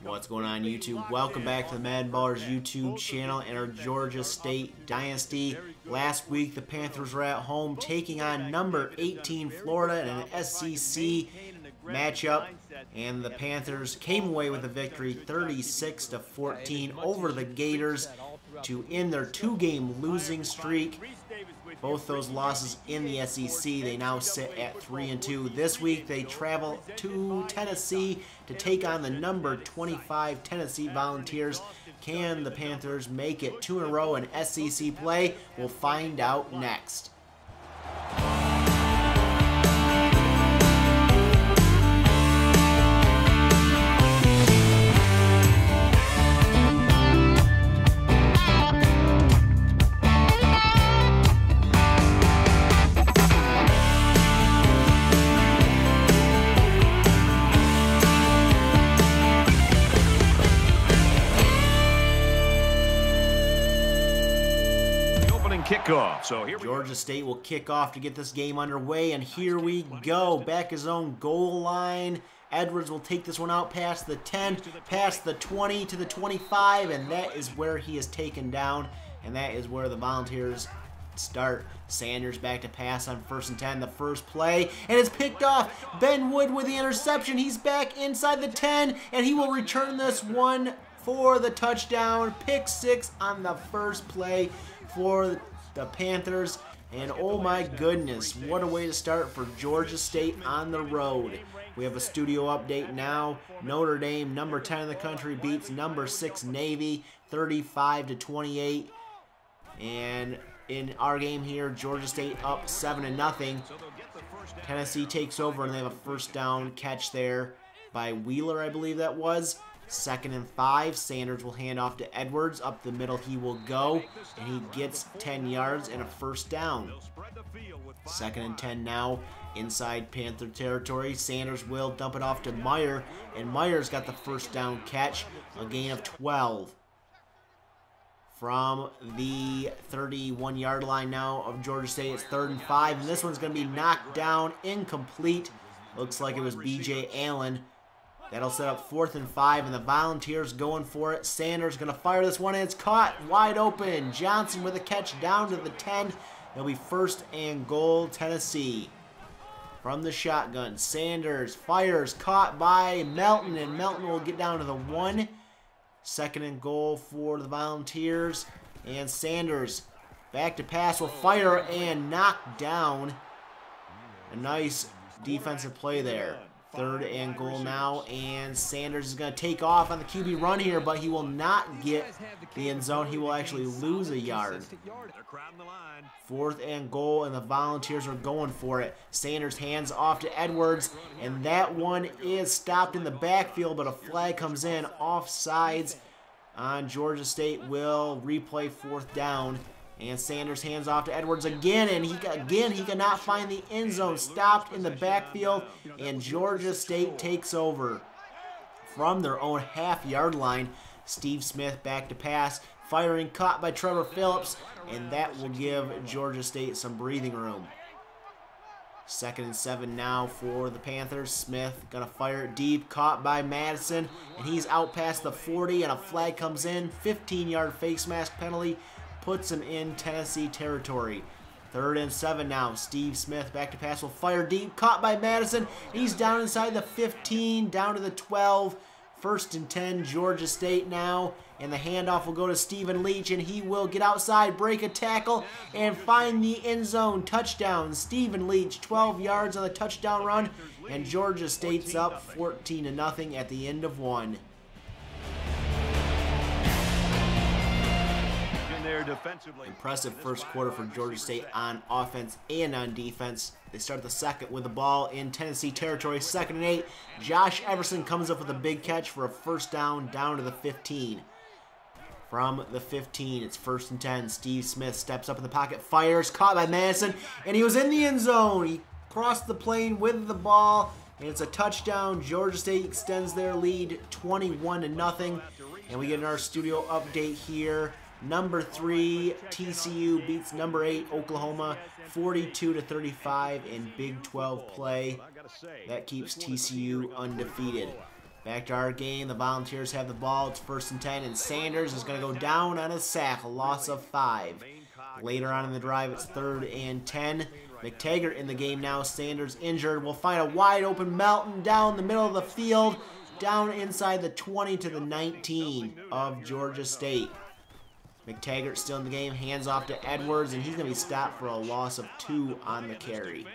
What's going on YouTube? Welcome back to the MaddenBallerz YouTube channel and our Georgia State Dynasty. Last week the Panthers were at home taking on number 18 Florida in an SEC matchup, and the Panthers came away with a victory 36-14 over the Gators to end their two-game losing streak. Both those losses in the SEC. They now sit at 3-2. This week they travel to Tennessee to take on the number 25 Tennessee Volunteers. Can the Panthers make it 2 in a row in SEC play? We'll find out next. Kickoff. So here Georgia State will kick off to get this game underway, and here we go. Back his own goal line. Edwards will take this one out past the 10, past the 20 to the 25, and that is where he is taken down, and that is where the Volunteers start. Sanders back to pass on 1st and 10, the first play, and it's picked off. Ben Wood with the interception. He's back inside the 10, and he will return this one for the touchdown. Pick 6 on the first play for the Panthers, and oh my goodness, what a way to start for Georgia State on the road. We have a studio update now. Notre Dame, number 10 in the country, beats number 6 Navy 35-28, and in our game here, Georgia State up 7-0. Tennessee takes over, and they have a first down catch there by Wheeler, I believe that was. 2nd and 5. Sanders will hand off to Edwards. Up the middle he will go, and he gets 10 yards and a first down. 2nd and 10 now inside Panther territory. Sanders will dump it off to Meyer, and Meyer's got the first down catch, a gain of 12. From the 31-yard line now of Georgia State, it's 3rd and 5, and this one's going to be knocked down, incomplete. Looks like it was B.J. Allen. That'll set up 4th and 5, and the Volunteers going for it. Sanders going to fire this one, and it's caught wide open. Johnson with a catch down to the 10. It'll be 1st and goal, Tennessee. From the shotgun, Sanders fires, caught by Melton, and Melton will get down to the 1. 2nd and goal for the Volunteers, and Sanders back to pass will fire and knock down. A nice defensive play there. 3rd and goal now, and Sanders is going to take off on the QB run here, but he will not get the end zone. He will actually lose a yard. 4th and goal, and the Volunteers are going for it. Sanders hands off to Edwards, and that one is stopped in the backfield, but a flag comes in. Offsides on Georgia State will replay 4th down. And Sanders hands off to Edwards again, and he cannot find the end zone. Stopped in the backfield, and Georgia State takes over. From their own half-yard line, Steve Smith back to pass, firing, caught by Trevor Phillips, and that will give Georgia State some breathing room. 2nd and 7 now for the Panthers. Smith gonna fire it deep, caught by Madison, and he's out past the 40, and a flag comes in. 15-yard face mask penalty puts him in Tennessee territory. 3rd and 7 now. Steve Smith back to pass will fire deep, caught by Madison. He's down inside the 15, down to the 12. 1st and 10, Georgia State now, and the handoff will go to Stephen Leach, and he will get outside, break a tackle, and find the end zone. Touchdown, Stephen Leach, 12 yards on the touchdown run, and Georgia State's up 14-0 at the end of 1. Impressive first quarter for Georgia State on offense and on defense. They start the second with the ball in Tennessee territory. 2nd and 8. Josh Everson comes up with a big catch for a first down to the 15. From the 15, it's 1st and 10. Steve Smith steps up in the pocket, fires, caught by Madison, and he was in the end zone. He crossed the plane with the ball, and it's a touchdown. Georgia State extends their lead 21-0, and we get our studio update here. Number 3 TCU beats number 8 Oklahoma 42-35 in Big 12 play. That keeps TCU undefeated. Back to our game. The Volunteers have the ball. It's 1st and 10, and Sanders is going to go down on a sack, a loss of 5. Later on in the drive, it's 3rd and 10. McTaggart in the game now. Sanders injured. We'll find a wide open Melton down the middle of the field, down inside the 20 to the 19 of Georgia State. McTaggart still in the game. Hands off to Edwards, and he's going to be stopped for a loss of 2 on the carry.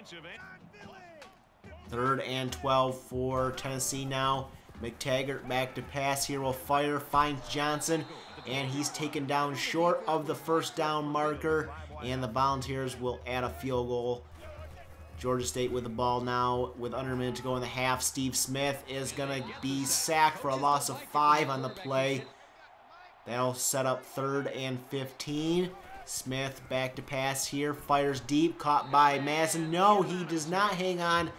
3rd and 12 for Tennessee now. McTaggart back to pass here. Will fire, finds Johnson, and he's taken down short of the 1st down marker, and the Volunteers will add a field goal. Georgia State with the ball now with under a minute to go in the half. Steve Smith is going to be sacked for a loss of 5 on the play. That'll set up 3rd and 15. Smith back to pass here. Fires deep. Caught by Madsen. No, he does not hang on.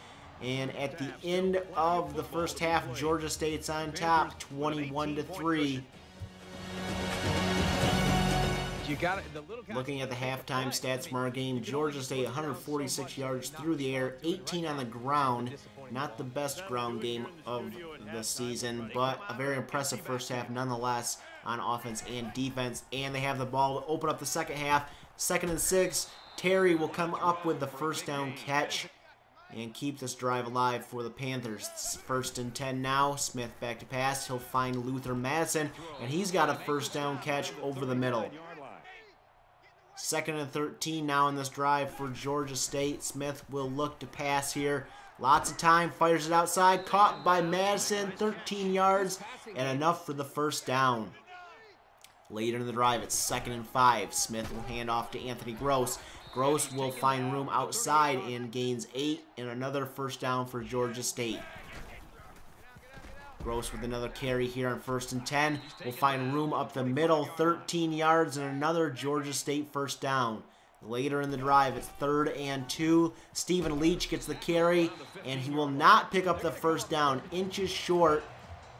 And at the end of the 1st half, Georgia State's on top, 21-3. Looking at the halftime stats from our game, Georgia State 146 yards through the air, 18 on the ground. Not the best ground game of the season, but a very impressive 1st half nonetheless on offense and defense. And they have the ball to open up the 2nd half. 2nd and 6. Terry will come up with the 1st down catch and keep this drive alive for the Panthers. It's 1st and 10 now. Smith back to pass. He'll find Luther Madsen, and he's got a 1st down catch over the middle. 2nd and 13 now in this drive for Georgia State. Smith will look to pass here. Lots of time. Fires it outside. Caught by Madsen. 13 yards and enough for the 1st down. Later in the drive, it's 2nd and 5. Smith will hand off to Anthony Gross. Gross will find room outside and gains 8 and another 1st down for Georgia State. Gross with another carry here on 1st and 10. Will find room up the middle, 13 yards and another Georgia State 1st down. Later in the drive, it's 3rd and 2. Stephen Leach gets the carry, and he will not pick up the 1st down. Inches short.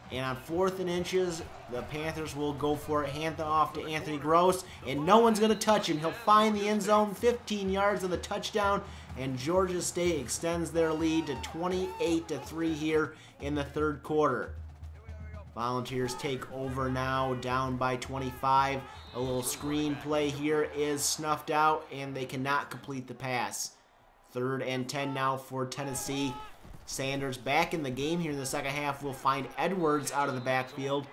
And on 4th and inches, the Panthers will go for it. Hand it off to Anthony Gross, and no one's going to touch him. He'll find the end zone, 15 yards of the touchdown, and Georgia State extends their lead to 28-3 here in the 3rd quarter. Volunteers take over now, down by 25. A little screen play here is snuffed out, and they cannot complete the pass. 3rd and 10 now for Tennessee. Sanders back in the game here in the 2nd half. Will find Edwards out of the backfield,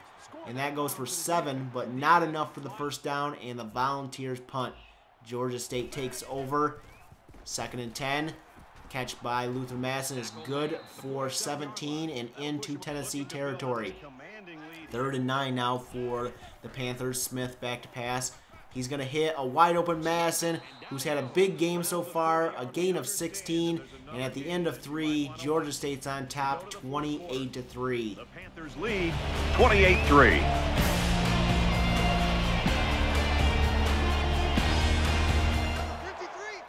and that goes for 7, but not enough for the 1st down, and the Volunteers punt. Georgia State takes over. 2nd and 10. Catch by Luther Madsen is good for 17 and into Tennessee territory. 3rd and 9 now for the Panthers. Smith back to pass. He's going to hit a wide open Madsen, who's had a big game so far, a gain of 16, and at the end of 3, Georgia State's on top, 28-3. The Panthers lead 28-3.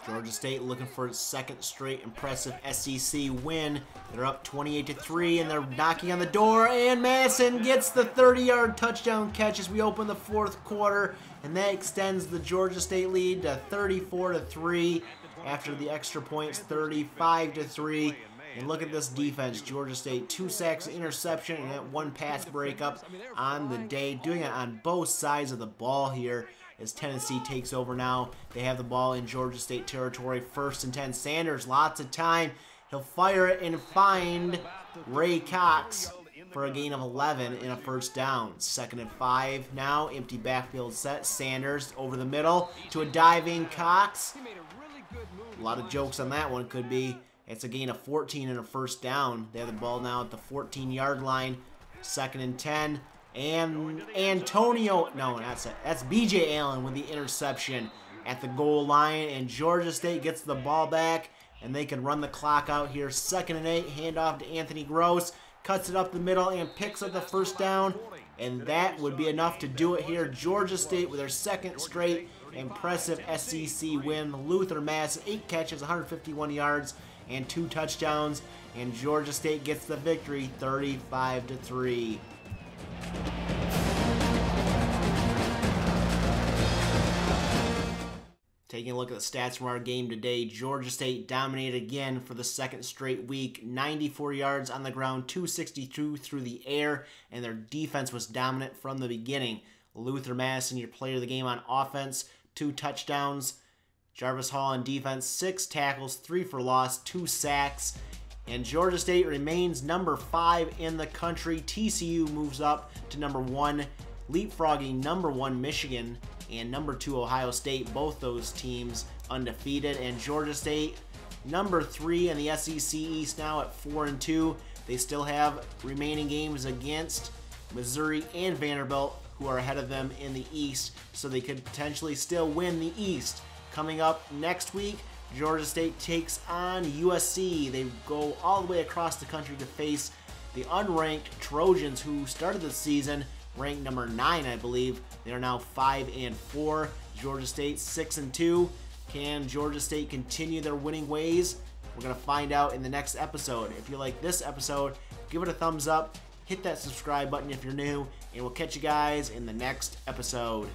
Georgia State looking for its 2nd straight impressive SEC win. They're up 28-3, and they're knocking on the door, and Madsen gets the 30-yard touchdown catch as we open the 4th quarter, and that extends the Georgia State lead to 34-3 after the extra points, 35-3. And look at this defense. Georgia State, 2 sacks, interception, and that 1 pass breakup on the day, doing it on both sides of the ball here. As Tennessee takes over now. They have the ball in Georgia State territory. 1st and 10. Sanders, lots of time. He'll fire it and find Ray Cox for a gain of 11 in a 1st down. 2nd and 5 now. Empty backfield set. Sanders over the middle to a diving Cox. A lot of jokes on that one could be. It's a gain of 14 and a 1st down. They have the ball now at the 14-yard line. 2nd and 10. And Antonio, no, that's B.J. Allen with the interception at the goal line, and Georgia State gets the ball back, and they can run the clock out here. 2nd and 8, handoff to Anthony Gross, cuts it up the middle and picks up the 1st down, and that would be enough to do it here. Georgia State with their 2nd straight impressive SEC win. Luther Madsen, 8 catches, 151 yards, and 2 touchdowns, and Georgia State gets the victory, 35-3. Taking a look at the stats from our game today, Georgia State dominated again for the second straight week. 94 yards on the ground, 262 through the air, and their defense was dominant from the beginning. Luther Madison, your player of the game on offense, 2 touchdowns. Jarvis Hall on defense, 6 tackles, 3 for loss, 2 sacks. And Georgia State remains number 5 in the country. TCU moves up to number 1, leapfrogging number 1 Michigan and number 2 Ohio State, both those teams undefeated. And Georgia State, number 3 in the SEC East now at 4-2. They still have remaining games against Missouri and Vanderbilt, who are ahead of them in the East, so they could potentially still win the East. Coming up next week, Georgia State takes on USC. They go all the way across the country to face the unranked Trojans, who started the season ranked number 9, I believe. They are now 5-4. Georgia State 6-2. Can Georgia State continue their winning ways? We're going to find out in the next episode. If you like this episode, give it a thumbs up. Hit that subscribe button if you're new, and we'll catch you guys in the next episode.